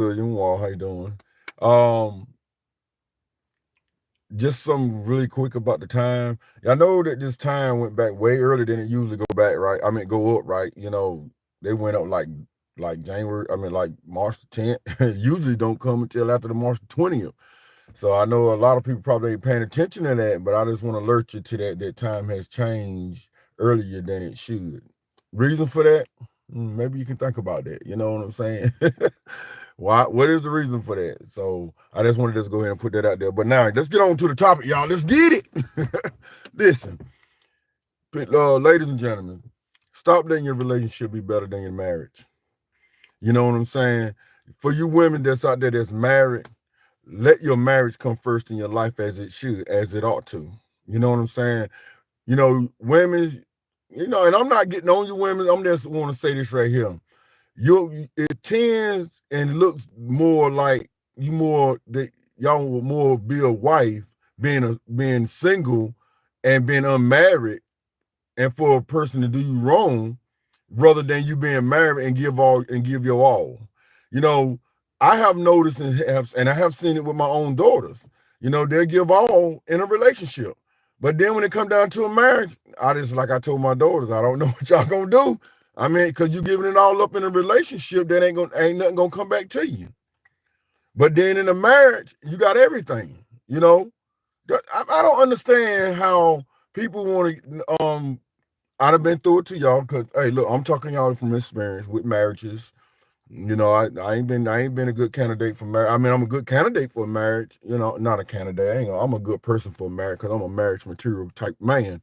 William Wall, how you doing? Um, just something really quick about the time. I know that this time went back way earlier than it usually go back, right? I mean, go up, right? They went up like January. I mean, like March the 10th. It usually don't come until after the March the 20th. So I know a lot of people probably ain't paying attention to that, but I just want to alert you to that time has changed earlier than it should. Reason for that? Maybe you can think about that. You know what I'm saying? Why? What is the reason for that? So I just wanted to just go ahead and put that out there. But now let's get on to the topic, y'all. Let's get it. Listen, ladies and gentlemen, stop letting your relationship be better than your marriage. You know what I'm saying? For you women that's out there that's married, let your marriage come first in your life as it should, as it ought to. You know what I'm saying? Women, and I'm not getting on you women. I'm just want to say this right here. It tends and looks more like y'all will more be a wife being single and being unmarried and for a person to do you wrong rather than you being married and give your all. You know, I have noticed and I have seen it with my own daughters. They'll give all in a relationship. But then when it come down to a marriage, I just like I told my daughters, I don't know what y'all gonna do. I mean, because you giving it all up in a relationship that ain't nothing gonna come back to you. But then in a marriage, you got everything. I don't understand how people want to. I'd have been through it to y'all because hey, look, I'm talking y'all from experience with marriages. I ain't been a good candidate for marriage. I mean, I'm a good candidate for marriage. Not a candidate. I'm a good person for marriage because I'm a marriage material type man.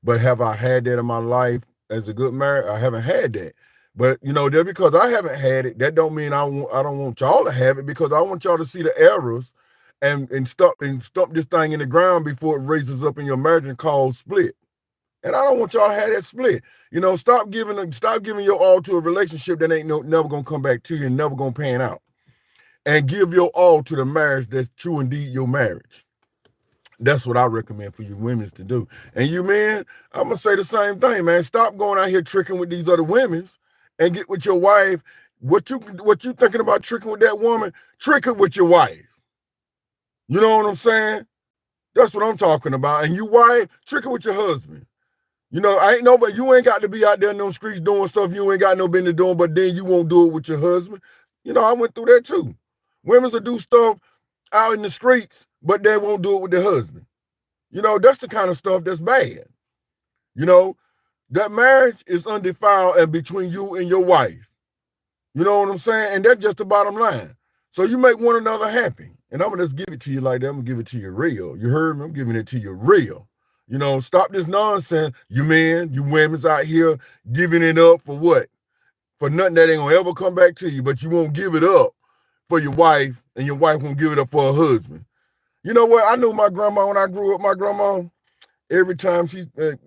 But have I had that in my life as a good marriage? I haven't had that. But just because I haven't had it, that don't mean I don't want y'all to have it because I want y'all to see the errors and stump this thing in the ground before it raises up in your marriage and cause split. And I don't want y'all to have that split. Stop giving your all to a relationship that ain't never gonna come back to you and never gonna pan out. And give your all to the marriage that's true indeed your marriage. That's what I recommend for you women to do. And you men, I'm gonna say the same thing, man. Stop going out here tricking with these other women and get with your wife. What you thinking about tricking with that woman? Trick it with your wife. You know what I'm saying? That's what I'm talking about. And you wife, trick it with your husband. I ain't nobody. You ain't got to be out there in those streets doing stuff you ain't got no business doing, but then you won't do it with your husband. I went through that too. Women will do stuff out in the streets, but they won't do it with their husband. That's the kind of stuff that's bad. You know, that marriage is undefiled and between you and your wife. You know what I'm saying? And that's just the bottom line. So you make one another happy. And I'm gonna just give it to you like that. I'm gonna give it to you real. You heard me? I'm giving it to you real. Stop this nonsense. You men, you women's out here giving it up for what? For nothing that ain't gonna ever come back to you, but you won't give it up for your wife, and your wife won't give it up for her husband. You know what? I knew my grandma when I grew up. My grandma, every time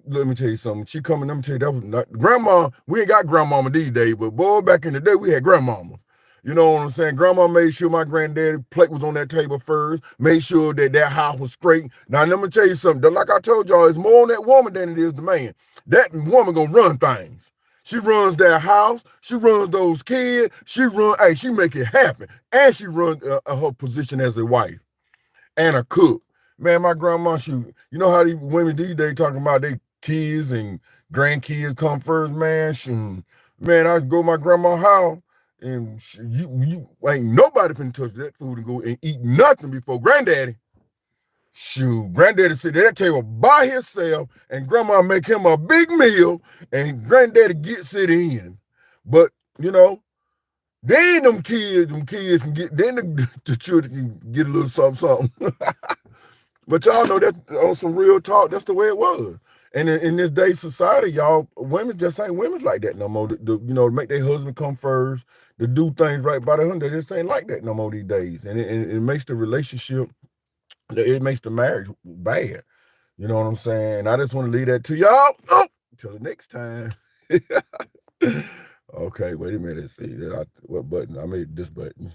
let me tell you something. She coming, let me tell you, that was not grandma. We ain't got grandmama these days, but boy, back in the day, we had grandmama. You know what I'm saying? Grandma made sure my granddaddy plate was on that table first, made sure that house was straight. Now, let me tell you something. Like I told y'all, it's more on that woman than it is the man. That woman gonna run things. She runs that house. She runs those kids. She make it happen. And she runs her position as a wife and a cook. Man, my grandma, you know how these women these days talking about their kids and grandkids come first, man. Man, I go to my grandma's house and you ain't nobody finna touch that food and go and eat nothing before granddaddy. Shoot, granddaddy sit at that table by himself and grandma make him a big meal and granddaddy gets it in. But, you know, then them kids can get, then the children can get a little something, something. But y'all know that on some real talk, that's the way it was. And in this day society, y'all, women just ain't women like that no more. To make their husband come first, to do things right by the husband, they just ain't like that no more these days. And it makes the relationship, it makes the marriage bad. You know what I'm saying? I just want to leave that to y'all. Oh, until the next time. Okay, wait a minute. See what button? I made this button.